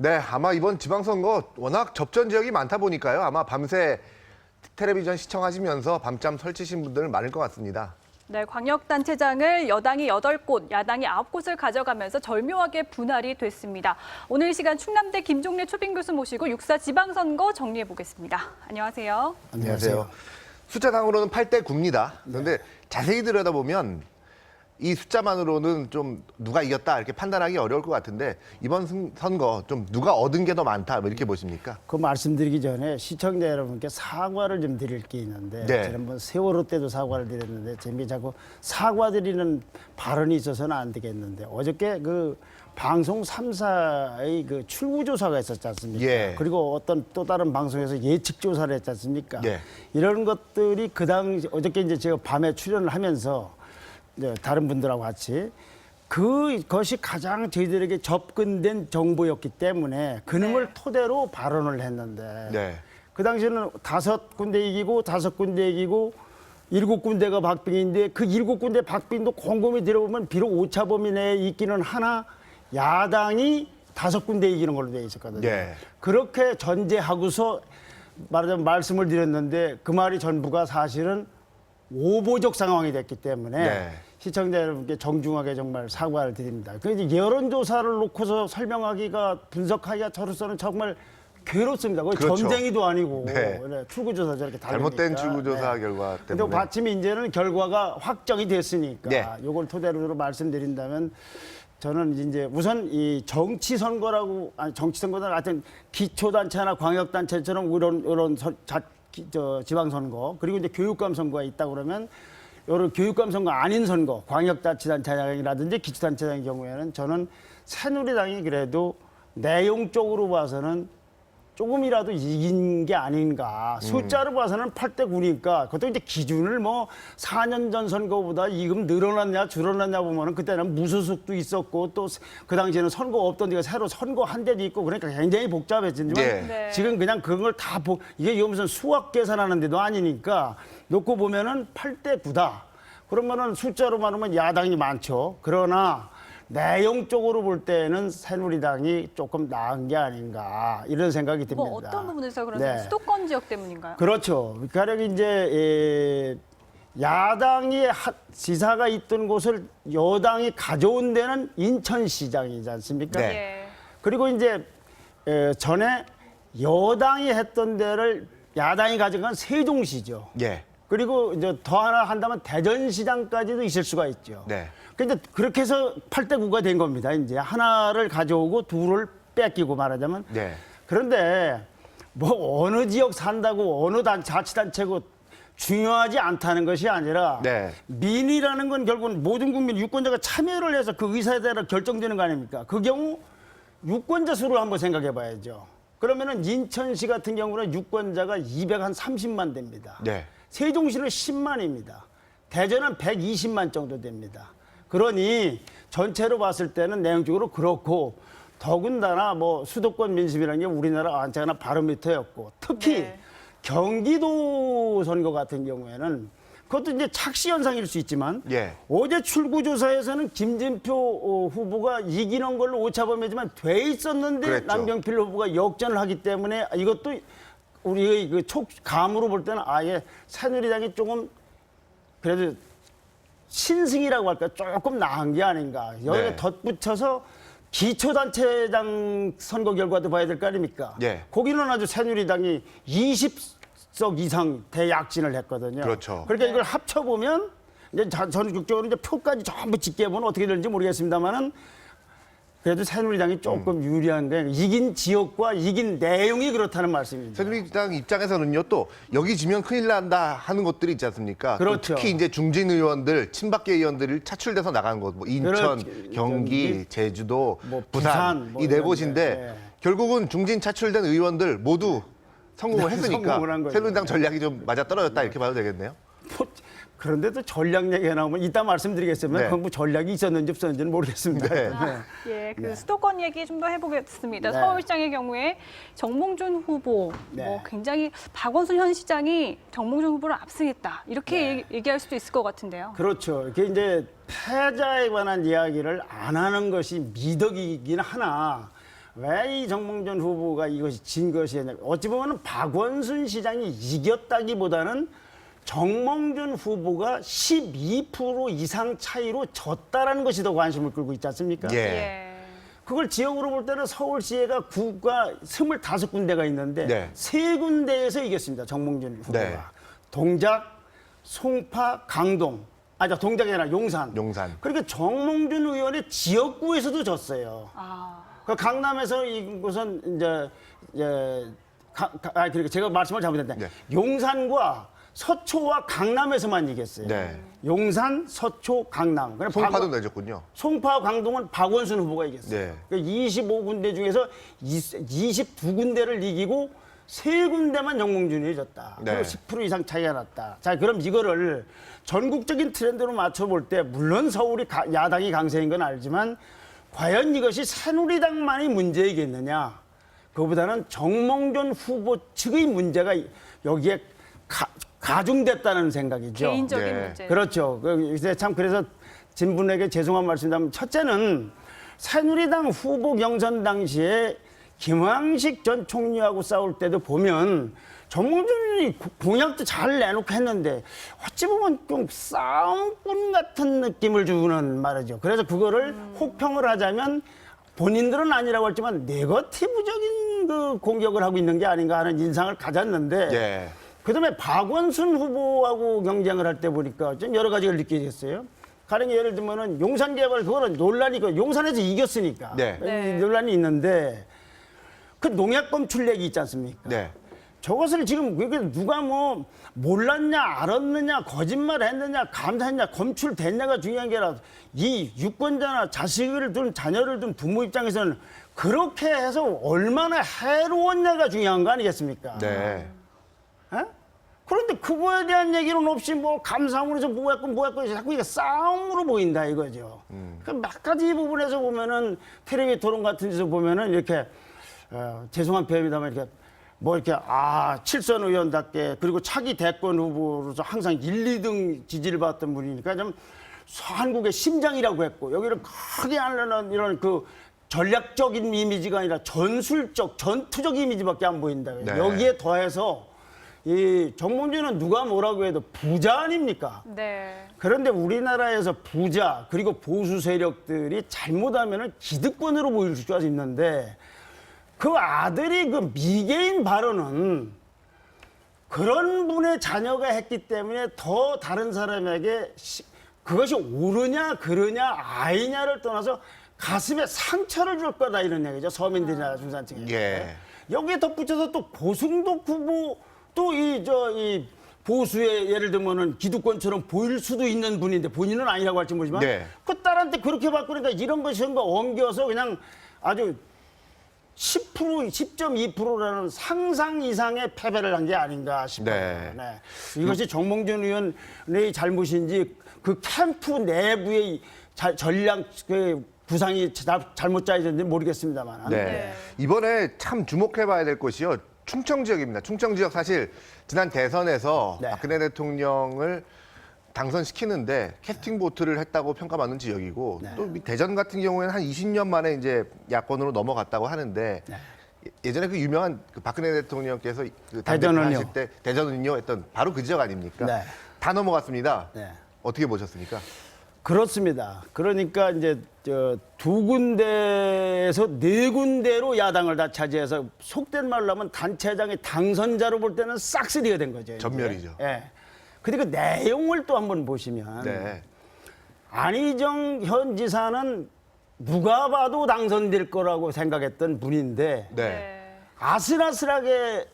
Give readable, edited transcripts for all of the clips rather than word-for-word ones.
네, 아마 이번 지방선거 워낙 접전 지역이 많다 보니까요. 아마 밤새 텔레비전 시청하시면서 밤잠 설치신 분들 많을 것 같습니다. 네, 광역단체장을 여당이 8곳, 야당이 9곳을 가져가면서 절묘하게 분할이 됐습니다. 오늘 이 시간 충남대 김종래 초빙 교수 모시고 6.4 지방선거 정리해 보겠습니다. 안녕하세요. 안녕하세요. 숫자상으로는 8대 9입니다. 그런데 자세히 들여다보면 이 숫자만으로는 좀 누가 이겼다 이렇게 판단하기 어려울 것 같은데 이번 선거 좀 누가 얻은 게 더 많다 뭐 이렇게 보십니까? 그 말씀드리기 전에 시청자 여러분께 사과를 좀 드릴 게 있는데 네. 지난번 세월호 때도 사과를 드렸는데 재미 자꾸 사과드리는 발언이 있어서는 안 되겠는데 어저께 그 방송 3사의 그 출구조사가 있었지 않습니까? 예. 그리고 어떤 또 다른 방송에서 예측조사를 했지 않습니까? 예. 이런 것들이 그 당시 어저께 이제 제가 밤에 출연을 하면서 다른 분들하고 같이 그것이 가장 저희들에게 접근된 정보였기 때문에 그놈을 토대로 발언을 했는데 네. 그 당시에는 5군데 이기고 5군데 이기고 7군데가 박빙인데 그 7군데 박빙도 곰곰이 들어보면 비록 오차범위 내에 있기는 하나 야당이 5군데 이기는 걸로 되어 있었거든요. 네. 그렇게 전제하고서 말하자면 말씀을 드렸는데 그 말이 전부가 사실은 오보적 상황이 됐기 때문에 네. 시청자 여러분께 정중하게 정말 사과를 드립니다. 그래서 여론조사를 놓고서 설명하기가 분석하기가 저로서는 정말 괴롭습니다. 거의 그렇죠. 점쟁이도 아니고 네. 출구조사 저렇게 잘못된 다르니까. 출구조사 결과 근데 때문에. 마침 이제는 결과가 확정이 됐으니까 네. 이걸 토대로 말씀드린다면 저는 이제 우선 이 정치 선거라고 아니 정치 선거나 하여튼 기초단체나 광역단체처럼 이런 지방선거 그리고 이제 교육감 선거가 있다 그러면 이런 교육감 선거 아닌 선거 광역자치단체장이라든지 기초단체장의 경우에는 저는 새누리당이 그래도 내용적으로 봐서는 조금이라도 이긴 게 아닌가. 숫자로 봐서는 8대 9니까 그것도 이제 기준을 뭐 4년 전 선거보다 이금 늘어났냐 줄어났냐 보면은 그때는 무소속도 있었고 또 그 당시에는 선거 없던 데가 새로 선거 한 데도 있고 그러니까 굉장히 복잡했지만 네. 지금 그냥 그걸 다 이게 무슨 수학 계산하는 데도 아니니까 놓고 보면은 8대 9다. 그러면은 숫자로 말하면 야당이 많죠. 그러나 내용적으로 볼 때는 새누리당이 조금 나은 게 아닌가 이런 생각이 듭니다. 뭐 어떤 부분에서 그런 수도권 지역 때문인가요? 그렇죠. 가령 이제 야당이 지사가 있던 곳을 여당이 가져온 데는 인천시장이지 않습니까? 네. 예. 그리고 이제 전에 여당이 했던 데를 야당이 가져간 세종시죠. 예. 그리고 이제 더 하나 한다면 대전시장까지도 있을 수가 있죠. 네. 근데 그렇게 해서 8대 9가 된 겁니다. 이제 하나를 가져오고 둘을 뺏기고 말하자면. 네. 그런데 뭐 어느 지역 산다고 어느 자치단체고 중요하지 않다는 것이 아니라 네. 민의라는 건 결국은 모든 국민 유권자가 참여를 해서 그 의사에 따라 결정되는 거 아닙니까? 그 경우 유권자 수를 한번 생각해 봐야죠. 그러면은 인천시 같은 경우는 유권자가 230만 됩니다. 네. 세종시는 10만입니다. 대전은 120만 정도 됩니다. 그러니 전체로 봤을 때는 내용적으로 그렇고 더군다나 뭐 수도권 민심이라는 게 우리나라 언제나 바로미터였고 특히 네. 경기도 선거 같은 경우에는 그것도 이제 착시 현상일 수 있지만 예. 어제 출구조사에서는 김진표 후보가 이기는 걸로 오차범위지만 돼 있었는데 그랬죠. 남경필 후보가 역전을 하기 때문에 이것도 우리의 그 감으로 볼 때는 아예 새누리당이 조금 그래도 신승이라고 할까 조금 나은 게 아닌가. 여기에 네. 덧붙여서 기초단체장 선거 결과도 봐야 될 거 아닙니까? 예. 거기는 아주 새누리당이 20석 이상 대약진을 했거든요. 그렇죠. 그러니까 이걸 합쳐보면 이제 전국적으로 이제 표까지 전부 집계 보면 어떻게 되는지 모르겠습니다만은 그래도 새누리당이 조금 유리한 게 이긴 지역과 이긴 내용이 그렇다는 말씀입니다. 새누리당 입장에서는요 또 여기 지면 큰일 난다 하는 것들이 있지 않습니까? 또 그렇죠. 특히 이제 중진 의원들, 친박계 의원들을 차출돼서 나간 곳, 뭐 인천, 그렇지. 경기, 제주도, 뭐 부산, 부산 뭐 이 네 이런 곳인데 데, 예. 결국은 중진 차출된 의원들 모두 성공을 했으니까 성공을 한 거죠. 새누리당 전략이 좀 맞아 떨어졌다 이렇게 봐도 되겠네요. 뭐, 그런데도 전략 얘기가 나오면 이따 말씀드리겠지만 네. 그건 뭐 전략이 있었는지 없었는지는 모르겠습니다. 네. 예, 그 수도권 얘기 좀 더 해보겠습니다. 네. 서울시장의 경우에 정몽준 후보, 네. 뭐 굉장히 박원순 현 시장이 정몽준 후보를 압승했다 이렇게 얘기할 수도 있을 것 같은데요. 그렇죠. 이게 이제 패자에 관한 이야기를 안 하는 것이 미덕이긴 하나 왜 이 정몽준 후보가 이것이 진 것이냐. 어찌 보면 박원순 시장이 이겼다기보다는 정몽준 후보가 12% 이상 차이로 졌다라는 것이 더 관심을 끌고 있지 않습니까? 예. 예. 그걸 지역으로 볼 때는 서울시가 구가 25군데가 있는데 네. 3군데에서 이겼습니다. 정몽준 후보가. 네. 동작, 송파, 강동. 동작이 아니라 용산. 용산. 그러니까 정몽준 의원의 지역구에서도 졌어요. 그 강남에서 이곳은 그러니까 제가 말씀을 잘못했는데 네. 용산과 서초와 강남에서만 이겼어요. 네. 용산, 서초, 강남. 그러니까 송파도 내줬군요. 송파, 강동은 박원순 후보가 이겼어요. 네. 그러니까 25군데 중에서 22군데를 이기고 3군데만 정몽준이 졌다. 네. 그리고 10% 이상 차이가 났다. 자, 그럼 이거를 전국적인 트렌드로 맞춰볼 때 물론 서울이 야당이 강세인 건 알지만 과연 이것이 새누리당만의 문제이겠느냐. 그보다는 정몽준 후보 측의 문제가 여기에 가중됐다는 생각이죠. 개인적인 네. 문제. 그렇죠. 참 그래서 진분에게 죄송한 말씀이라면 첫째는 새누리당 후보 경선 당시에 김황식 전 총리하고 싸울 때도 보면 정몽준이 공약도 잘 내놓고 했는데 어찌 보면 좀 싸움꾼 같은 느낌을 주는 말이죠. 그래서 그거를 혹평을 하자면 본인들은 아니라고 했지만 네거티브적인 그 공격을 하고 있는 게 아닌가 하는 인상을 가졌는데 예. 그다음에 박원순 후보하고 경쟁을 할 때 보니까 좀 여러 가지를 느끼겠어요. 가령 예를 들면은 용산 개발 그거는 논란이 용산에서 이겼으니까 네. 네. 논란이 있는데 그 농약 검출 얘기 있지 않습니까? 네. 저것을 지금 그게 누가 뭐 몰랐냐 알았느냐 거짓말했느냐 감사했냐 검출됐냐가 중요한 게 아니라 이 유권자나 자식을 둔 자녀를 둔 부모 입장에서는 그렇게 해서 얼마나 해로웠냐가 중요한 거 아니겠습니까? 네. 에? 그런데 그거에 대한 얘기는 없이 뭐 감사함으로 해서 뭐했고 자꾸 이게 싸움으로 보인다 이거죠. 그 몇 가지 부분에서 보면은 텔레비 토론 같은 데서 보면은 이렇게 죄송한 표현입니다만 이렇게 뭐 이렇게 칠선 의원답게 그리고 차기 대권 후보로서 항상 1, 2등 지지를 받았던 분이니까 좀 한국의 심장이라고 했고 여기를 크게 하려는 이런 그 전략적인 이미지가 아니라 전술적 전투적 이미지밖에 안 보인다. 네. 여기에 더해서 이 정몽준은 누가 뭐라고 해도 부자 아닙니까? 네. 그런데 우리나라에서 부자 그리고 보수 세력들이 잘못하면 기득권으로 보일 수가 있는데 그 아들이 그 미개인 발언은 그런 분의 자녀가 했기 때문에 더 다른 사람에게 그것이 옳으냐 그르냐 아이냐를 떠나서 가슴에 상처를 줄 거다 이런 얘기죠. 서민들이나 중산층에. 예. 여기에 덧붙여서 또 고승덕 후보 또 이 보수의 예를 들면은 기득권처럼 보일 수도 있는 분인데 본인은 아니라고 할지 모르지만 네. 그 딸한테 그렇게 바꾸니까 이런 것이 엉겨서 그냥 아주 10.2%라는 상상 이상의 패배를 한 게 아닌가 싶어요. 네. 네. 이것이 정몽준 의원의 잘못인지 그 캠프 내부의 전략 그 구상이 잘못 짜여졌는지 모르겠습니다만. 네. 네. 이번에 참 주목해봐야 될 곳이요. 충청 지역입니다. 충청 지역 사실 지난 대선에서 네. 박근혜 대통령을 당선시키는데 캐스팅 보트를 했다고 평가받는 지역이고 네. 또 대전 같은 경우에는 한 20년 만에 이제 야권으로 넘어갔다고 하는데 네. 예전에 그 유명한 그 박근혜 대통령께서 그 당대표 대전은요. 하실 때 대전은요 했던 바로 그 지역 아닙니까? 네. 다 넘어갔습니다. 네. 어떻게 보셨습니까? 그렇습니다. 그러니까 이제 두 군데에서 네 군데로 야당을 다 차지해서 속된 말로 하면 단체장의 당선자로 볼 때는 싹쓸이가 된 거죠. 이제. 전멸이죠. 예. 근데 그 내용을 또 한번 보시면 네. 안희정 현 지사는 누가 봐도 당선될 거라고 생각했던 분인데 네. 아슬아슬하게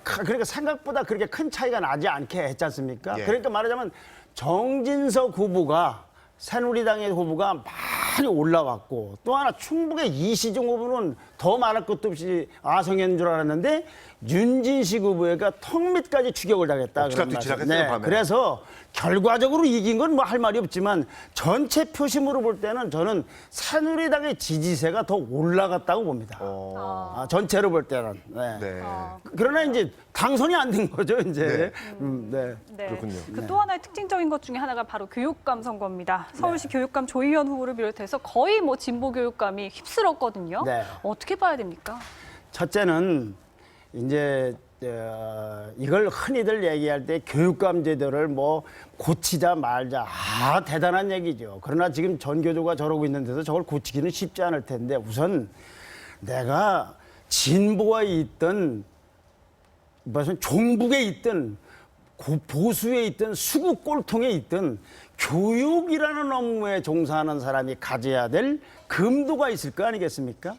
그러니까 생각보다 그렇게 큰 차이가 나지 않게 했지 않습니까? 예. 그러니까 말하자면 정진석 후보가 새누리당의 후보가 많이 올라왔고 또 하나 충북의 이시중 후보는 더 말할 것도 없이 아성인 줄 알았는데 윤진식 후보가 턱 밑까지 추격을 당했다. 그런 옥시락뒤치락 말씀. 했어요, 밤에. 그래서 결과적으로 이긴 건 뭐 할 말이 없지만 전체 표심으로 볼 때는 저는 새누리당의 지지세가 더 올라갔다고 봅니다. 전체로 볼 때는. 네. 네. 그러나 이제 당선이 안 된 거죠, 이제. 네. 네. 그렇군요. 그 또 하나의 특징적인 것 중에 하나가 바로 교육감 선거입니다. 서울시 교육감 조희연 후보를 비롯해서 거의 뭐 진보 교육감이 휩쓸었거든요. 네. 어떻게 어떻게 봐야 됩니까? 첫째는 이제 이걸 흔히들 얘기할 때 교육감 제도를 뭐 고치자 말자 대단한 얘기죠. 그러나 지금 전교조가 저러고 있는데도 저걸 고치기는 쉽지 않을 텐데 우선 내가 진보에 있든 무슨 종북에 있든 보수에 있든 수구 꼴통에 있든 교육이라는 업무에 종사하는 사람이 가져야 될 금도가 있을 거 아니겠습니까?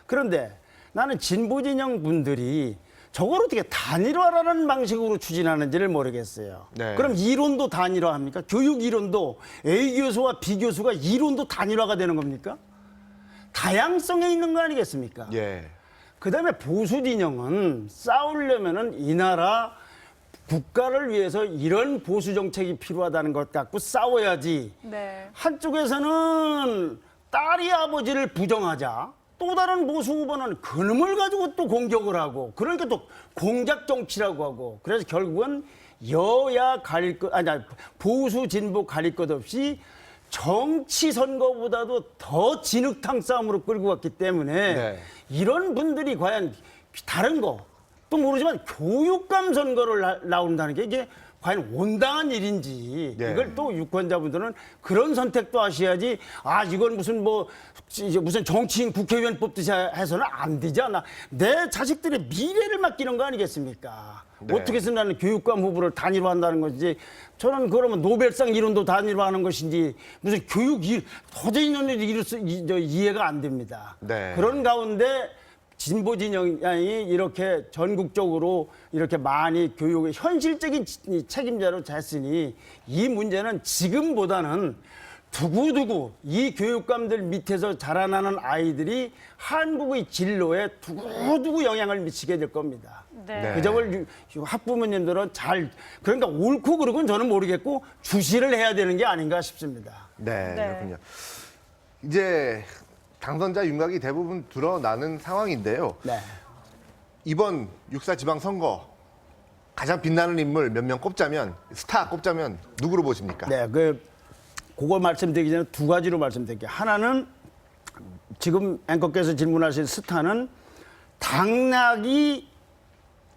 그런데 나는 진보 진영 분들이 저걸 어떻게 단일화라는 방식으로 추진하는지를 모르겠어요. 네. 그럼 이론도 단일화합니까? 교육 이론도 A 교수와 B 교수가 이론도 단일화가 되는 겁니까? 다양성에 있는 거 아니겠습니까? 예. 그다음에 보수 진영은 싸우려면은 이 나라 국가를 위해서 이런 보수 정책이 필요하다는 것 갖고 싸워야지. 네. 한쪽에서는 딸이 아버지를 부정하자. 또 다른 보수 후보는 그놈을 가지고 또 공격을 하고 그러니까 또 공작 정치라고 하고 그래서 결국은 여야 가릴 것 아니 보수 진보 가릴 것 없이 정치 선거보다도 더 진흙탕 싸움으로 끌고 갔기 때문에 네. 이런 분들이 과연 다른 거 또 모르지만 교육감 선거를 나온다는 게 이게 과연 온당한 일인지 네. 이걸 또 유권자분들은 그런 선택도 하셔야지 이건 무슨 뭐 이제 무슨 정치인 국회의원 뽑듯이 해서는 안 되지 않나. 내 자식들의 미래를 맡기는 거 아니겠습니까? 네. 어떻게 해서 나는 교육감 후보를 단일화한다는 것이지 저는 그러면 노벨상 이론도 단일화하는 것인지 무슨 도저히 이해가 안 됩니다. 네. 그런 가운데 진보 진영이 이렇게 전국적으로 이렇게 많이 교육의 현실적인 책임자로 잤으니 이 문제는 지금보다는 두고두고 이 교육감들 밑에서 자라나는 아이들이 한국의 진로에 두고두고 영향을 미치게 될 겁니다. 네. 그 점을 학부모님들은 그러니까 옳고 그르고는 저는 모르겠고 주시를 해야 되는 게 아닌가 싶습니다. 네, 네. 그렇군요. 이제 당선자 윤곽이 대부분 드러나는 상황인데요. 네. 이번 6.4 지방선거 가장 빛나는 인물 몇 명 꼽자면 스타 꼽자면 누구로 보십니까? 네, 그걸 말씀드리기 전에 두 가지로 말씀드릴게요. 하나는 지금 앵커께서 질문하신 스타는 당락이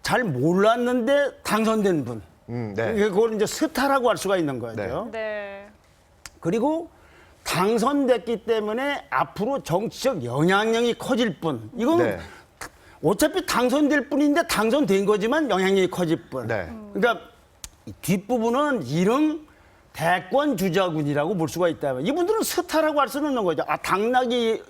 잘 몰랐는데 당선된 분. 네. 그걸 이제 스타라고 할 수가 있는 거죠. 네. 그리고 당선됐기 때문에 앞으로 정치적 영향력이 커질 뿐. 이건 네. 어차피 당선될 뿐인데 당선된 거지만 영향력이 커질 뿐. 네. 그러니까 이 뒷부분은 이릉 대권 주자군이라고 볼 수가 있다면 이분들은 스타라고 할 수는 없는 거죠. 당락이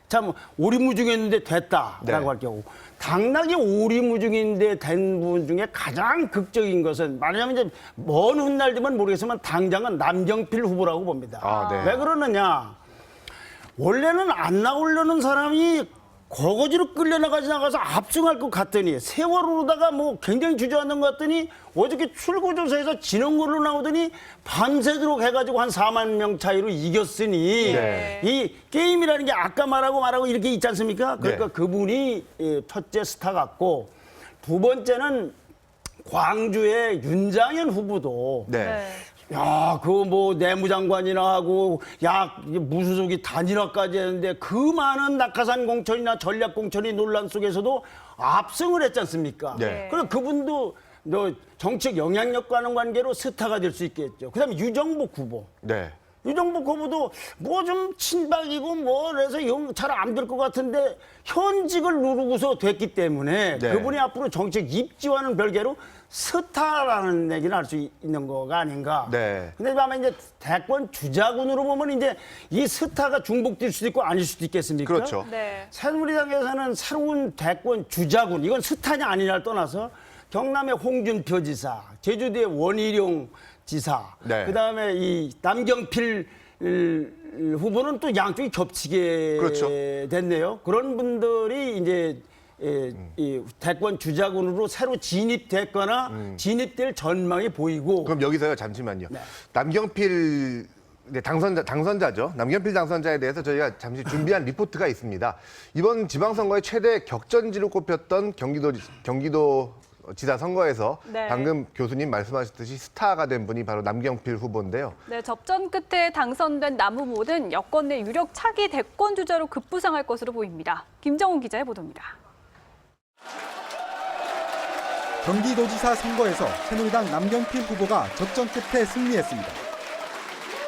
참 오리무중했는데 됐다라고 네. 할 경우 당락이 오리무중인데 된 분 중에 가장 극적인 것은 말하자면 이제 먼 훗날 되면 모르겠지만 당장은 남경필 후보라고 봅니다. 아, 네. 왜 그러느냐? 원래는 안 나오려는 사람이 거거지로 끌려나가서 압승할 것 같더니 세월호로다가 뭐 굉장히 주저앉는 것 같더니 어저께 출구조사에서 지는 걸로 나오더니 밤새도록 해가지고 한 4만 명 차이로 이겼으니 네. 이 게임이라는 게 아까 말하고 이렇게 있지 않습니까? 그러니까 네. 그분이 첫째 스타 같고 두 번째는 광주의 윤장현 후보도 네. 네. 야, 그거 뭐 내무장관이나 하고 무소속이 단일화까지 했는데 그 많은 낙하산 공천이나 전략 공천이 논란 속에서도 압승을 했지 않습니까? 네. 그럼 그분도 정책 영향력과는 관계로 스타가 될 수 있겠죠. 그다음에 유정복 후보. 네. 유정복 후보도 뭐 좀 친박이고 뭐 그래서 잘 안 될 것 같은데 현직을 누르고서 됐기 때문에 네. 그분이 앞으로 정책 입지와는 별개로 스타라는 얘기를 할 수 있는 거가 아닌가. 네. 근데 아마 이제 대권 주자군으로 보면 이제 이 스타가 중복될 수도 있고 아닐 수도 있겠습니까? 그렇죠. 네. 새누리당에서는 새로운 대권 주자군, 이건 스타냐 아니냐를 떠나서 경남의 홍준표 지사, 제주도의 원희룡 지사, 네. 그다음에 이 남경필 후보는 또 양쪽이 겹치게 그렇죠. 됐네요. 그런 분들이 이제 이 대권 주자군으로 새로 진입됐거나 진입될 전망이 보이고. 그럼 여기서요, 잠시만요. 네. 남경필 당선자죠. 남경필 당선자에 대해서 저희가 잠시 준비한 리포트가 있습니다. 이번 지방선거의 최대 격전지로 꼽혔던 경기도 지사 선거에서 네. 방금 교수님 말씀하셨듯이 스타가 된 분이 바로 남경필 후보인데요. 네, 접전 끝에 당선된 남 후보는 여권 내 유력 차기 대권 주자로 급부상할 것으로 보입니다. 김정훈 기자의 보도입니다. 경기도지사 선거에서 새누리당 남경필 후보가 접전 끝에 승리했습니다.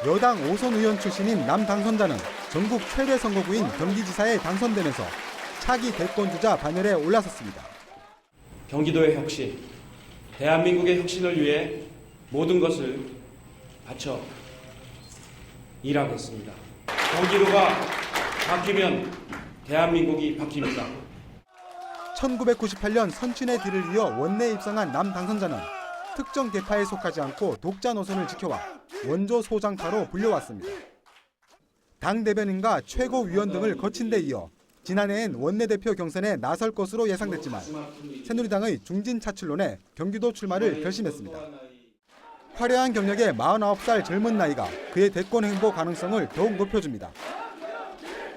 여당 5선 의원 출신인 남 당선자는 전국 최대 선거구인 경기지사에 당선되면서 차기 대권 주자 반열에 올라섰습니다. 경기도의 혁신, 대한민국의 혁신을 위해 모든 것을 바쳐 일하겠습니다. 경기도가 바뀌면 대한민국이 바뀝니다. 1998년 선친의 뒤를 이어 원내에 입성한 남 당선자는 특정 계파에 속하지 않고 독자 노선을 지켜와 원조 소장파로 불려왔습니다. 당 대변인과 최고위원 등을 거친 데 이어 지난해엔 원내대표 경선에 나설 것으로 예상됐지만 새누리당의 중진 차출론에 경기도 출마를 결심했습니다. 화려한 경력의 49살 젊은 나이가 그의 대권 행보 가능성을 더욱 높여줍니다.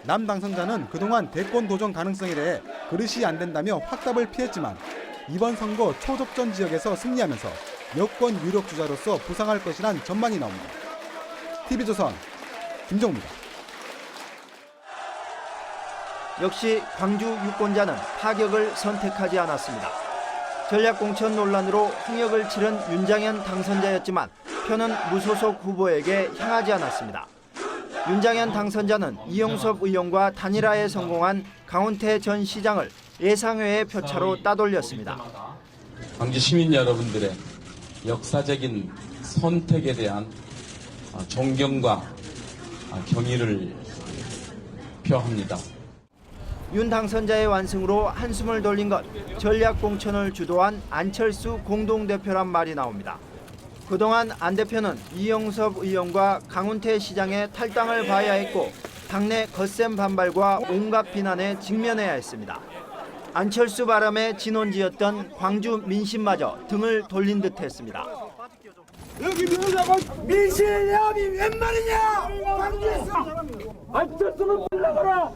남 당선자는 그동안 대권 도전 가능성에 대해 그릇이 안 된다며 확답을 피했지만 이번 선거 초접전 지역에서 승리하면서 여권 유력 주자로서 부상할 것이란 전망이 나옵니다. TV조선 김정우입니다. 역시 광주 유권자는 타격을 선택하지 않았습니다. 전략공천 논란으로 홍역을 치른 윤장현 당선자였지만 표는 무소속 후보에게 향하지 않았습니다. 윤장현 당선자는 이용섭 의원과 단일화에 성공한 강훈태 전 시장을 예상외의 표차로 따돌렸습니다. 광주 시민 여러분들의 역사적인 선택에 대한 존경과 경의를 표합니다. 윤 당선자의 완승으로 한숨을 돌린 것, 전략공천을 주도한 안철수 공동대표란 말이 나옵니다. 그동안 안 대표는 이용섭 의원과 강훈태 시장의 탈당을 봐야 했고 당내 거센 반발과 온갖 비난에 직면해야 했습니다. 안철수 바람의 진원지였던 광주 민심마저 등을 돌린 듯했습니다. 여기 민심의 야함이 웬 말이냐? 광주에서 안철수를 불러거라.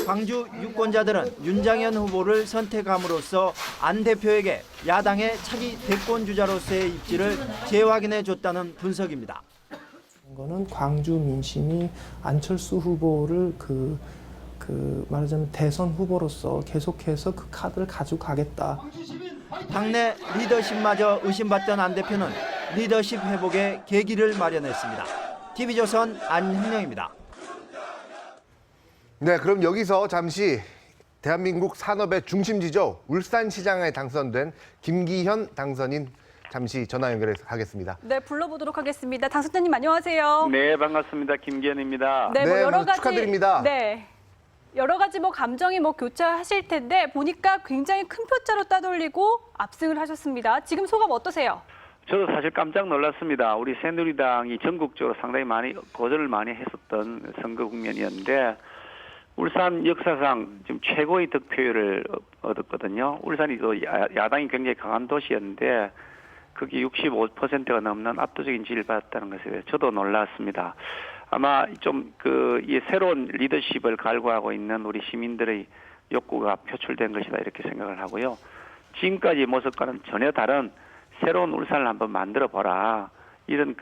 광주 유권자들은 윤장현 후보를 선택함으로써 안 대표에게 야당의 차기 대권 주자로서의 입지를 재확인해 줬다는 분석입니다. 거는 광주 민심이 안철수 후보를 말하자면 대선 후보로서 계속해서 그 카드를 가지고 가겠다. 당내 리더십마저 의심받던 안 대표는 리더십 회복의 계기를 마련했습니다. TV조선 안형명입니다. 네, 그럼 여기서 잠시 대한민국 산업의 중심지죠. 울산시장에 당선된 김기현 당선인 잠시 전화 연결하겠습니다. 네, 불러보도록 하겠습니다. 당선자님 안녕하세요. 네, 반갑습니다. 김기현입니다. 네, 뭐 네, 여러 가지 축하드립니다. 네. 여러 가지 감정이 교차하실 텐데 보니까 굉장히 큰 표차로 따돌리고 압승을 하셨습니다. 지금 소감 어떠세요? 저도 사실 깜짝 놀랐습니다. 우리 새누리당이 전국적으로 상당히 많이 거절을 많이 했었던 선거 국면이었는데 울산 역사상 지금 최고의 득표율을 얻었거든요. 울산이 또 야당이 굉장히 강한 도시였는데 그게 65%가 넘는 압도적인 지지를 받았다는 것에 저도 놀랐습니다. 아마 좀 이 새로운 리더십을 갈구하고 있는 우리 시민들의 욕구가 표출된 것이다 이렇게 생각을 하고요. 지금까지 모습과는 전혀 다른 새로운 울산을 한번 만들어 보라 이런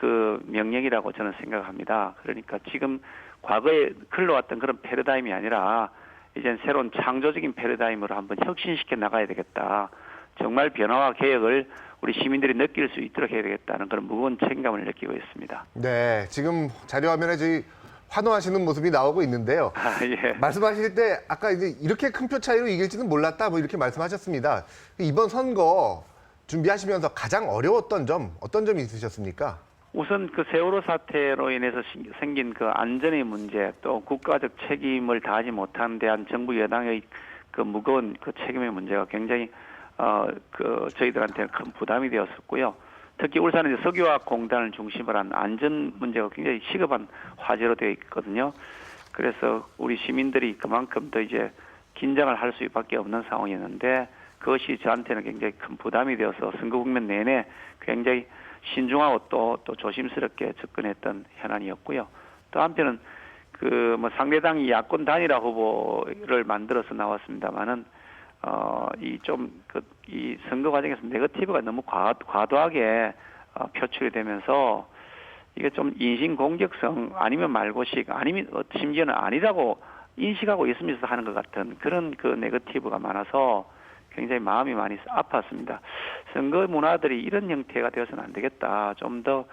명령이라고 저는 생각합니다. 그러니까 지금 과거에 흘러왔던 그런 패러다임이 아니라 이젠 새로운 창조적인 패러다임으로 한번 혁신시켜 나가야 되겠다. 정말 변화와 개혁을 우리 시민들이 느낄 수 있도록 해야 되겠다는 그런 무거운 책임감을 느끼고 있습니다. 네, 지금 자료화면에 저희 환호하시는 모습이 나오고 있는데요. 예. 말씀하실 때 아까 이제 이렇게 큰 표 차이로 이길지는 몰랐다 이렇게 말씀하셨습니다. 이번 선거 준비하시면서 가장 어려웠던 점 어떤 점이 있으셨습니까? 우선 세월호 사태로 인해서 생긴 안전의 문제 또 국가적 책임을 다하지 못한 대한 정부 여당의 무거운 책임의 문제가 굉장히 저희들한테 큰 부담이 되었었고요. 특히 울산은 석유화학 공단을 중심으로 한 안전 문제가 굉장히 시급한 화제로 되어 있거든요. 그래서 우리 시민들이 그만큼 더 이제 긴장을 할 수밖에 없는 상황이었는데 그것이 저한테는 굉장히 큰 부담이 되어서 선거 국면 내내 굉장히 신중하고 또 조심스럽게 접근했던 현안이었고요. 또 한편은 상대당이 야권 단일화 후보를 만들어서 나왔습니다만은 이 선거 과정에서 네거티브가 너무 과도하게 표출이 되면서 이게 좀 인신 공격성 아니면 말고식 아니면 심지어는 아니라고 인식하고 있으면서 하는 것 같은 그런 그 네거티브가 많아서 굉장히 마음이 많이 아팠습니다. 선거 문화들이 이런 형태가 되어서는 안 되겠다. 좀 더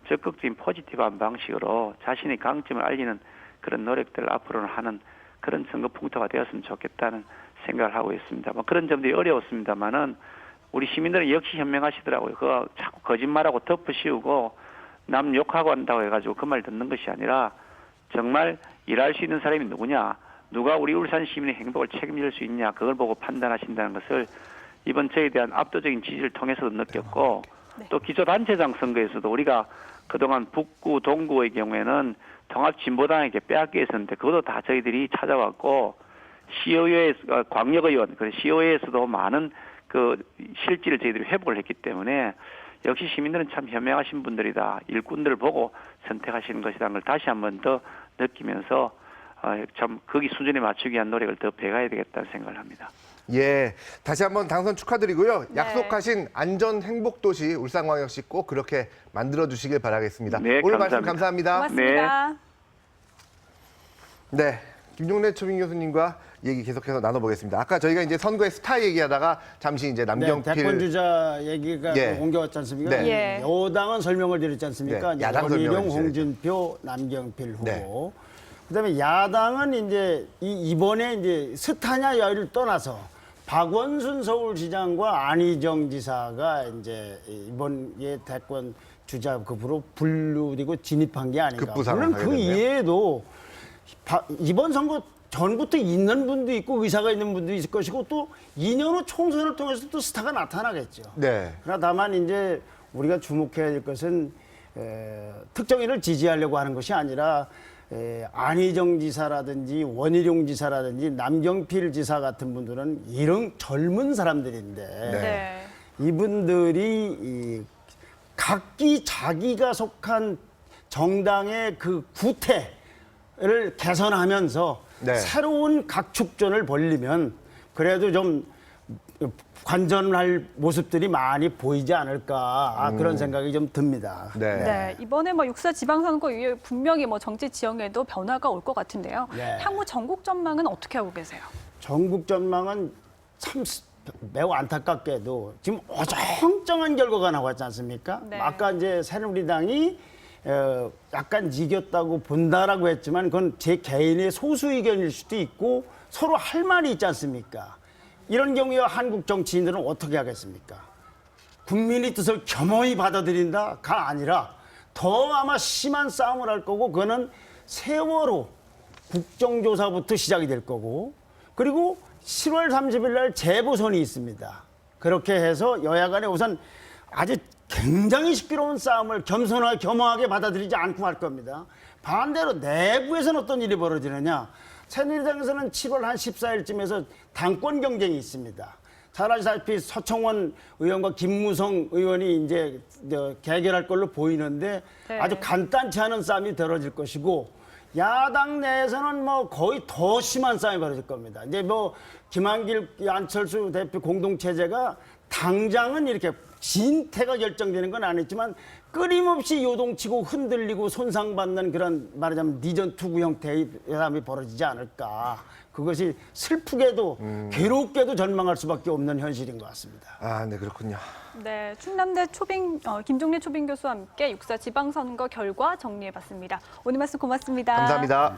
적극적인 포지티브한 방식으로 자신의 강점을 알리는 그런 노력들을 앞으로는 하는 그런 선거 풍토가 되었으면 좋겠다는 생각을 하고 있습니다. 뭐 그런 점들이 어려웠습니다만은 우리 시민들은 역시 현명하시더라고요. 그거 자꾸 거짓말하고 덮으씌우고 남 욕하고 한다고 해가지고 그 말 듣는 것이 아니라 정말 일할 수 있는 사람이 누구냐, 누가 우리 울산 시민의 행복을 책임질 수 있냐, 그걸 보고 판단하신다는 것을 이번 저에 대한 압도적인 지지를 통해서도 느꼈고 또 기초단체장 선거에서도 우리가 그동안 북구, 동구의 경우에는 통합진보당에게 빼앗겨 있었는데 그것도 다 저희들이 찾아왔고 시의회, 광역의원, 시의회에서도 많은 그 실질을 저희들이 회복을 했기 때문에 역시 시민들은 참 현명하신 분들이다. 일꾼들을 보고 선택하시는 것이라는 걸 다시 한 번 더 느끼면서 참 거기 수준에 맞추기 위한 노력을 더 배가야 되겠다는 생각을 합니다. 예, 다시 한번 당선 축하드리고요. 네. 약속하신 안전 행복도시 울산광역시 꼭 그렇게 만들어 주시길 바라겠습니다. 네, 오늘 감사합니다. 말씀 감사합니다. 고맙습니다. 네, 김종래 초빙 교수님과 얘기 계속해서 나눠보겠습니다. 아까 저희가 이제 선거의 스타 얘기하다가 잠시 이제 남경필 대권 주자 얘기가 예. 옮겨왔지 않습니까? 네. 예. 여당은 설명을 드렸지 않습니까? 네, 야당 원희룡, 설명을 홍준표, 남경필 후보. 네. 그다음에 야당은 이제 이번에 이제 스타냐 여의를 떠나서 박원순 서울시장과 안희정 지사가 이제 이번에 대권 주자 급으로 분류되고 진입한 게 아닌가. 급부상을 물론 하게 그 됐네요. 이외에도 이번 선거 전부터 있는 분도 있고 의사가 있는 분도 있을 것이고 또 2년 후 총선을 통해서 또 스타가 나타나겠죠. 네. 그러나 다만 이제 우리가 주목해야 될 것은 특정인을 지지하려고 하는 것이 아니라 안희정 지사라든지 원희룡 지사라든지 남경필 지사 같은 분들은 이런 젊은 사람들인데 네. 이분들이 각기 자기가 속한 정당의 그 구태를 개선하면서 네. 새로운 각축전을 벌리면 그래도 좀 관전할 모습들이 많이 보이지 않을까 그런 생각이 좀 듭니다. 네. 네, 이번에 육사 지방선거 이후에 분명히 정치 지형에도 변화가 올 것 같은데요. 네. 향후 전국 전망은 어떻게 하고 계세요? 전국 전망은 참 매우 안타깝게도 지금 어정쩡한 결과가 나왔지 않습니까? 네. 아까 이제 새누리당이 약간 이겼다고 본다라고 했지만 그건 제 개인의 소수 의견일 수도 있고 서로 할 말이 있지 않습니까? 이런 경우에 한국 정치인들은 어떻게 하겠습니까? 국민의 뜻을 겸허히 받아들인다가 아니라 더 아마 심한 싸움을 할 거고 그거는 세월호 국정조사부터 시작이 될 거고 그리고 10월 30일 날 재보선이 있습니다. 그렇게 해서 여야 간에 우선 아주 굉장히 시끄러운 싸움을 겸허하게 받아들이지 않고 할 겁니다. 반대로 내부에서는 어떤 일이 벌어지느냐. 새누리당에서는 7월 한 14일쯤에서 당권 경쟁이 있습니다. 잘 아시다시피 서청원 의원과 김무성 의원이 이제 개결할 걸로 보이는데 네. 아주 간단치 않은 싸움이 벌어질 것이고 야당 내에서는 거의 더 심한 싸움이 벌어질 겁니다. 이제 김한길, 안철수 대표 공동체제가 당장은 이렇게 진퇴가 결정되는 건 아니지만 끊임없이 요동치고 흔들리고 손상받는 그런 말하자면 니전 투구 형태의 싸움이 벌어지지 않을까. 그것이 슬프게도 괴롭게도 전망할 수밖에 없는 현실인 것 같습니다. 아, 네, 그렇군요. 네, 충남대 김종래 초빙 교수와 함께 육사 지방선거 결과 정리해봤습니다. 오늘 말씀 고맙습니다. 감사합니다.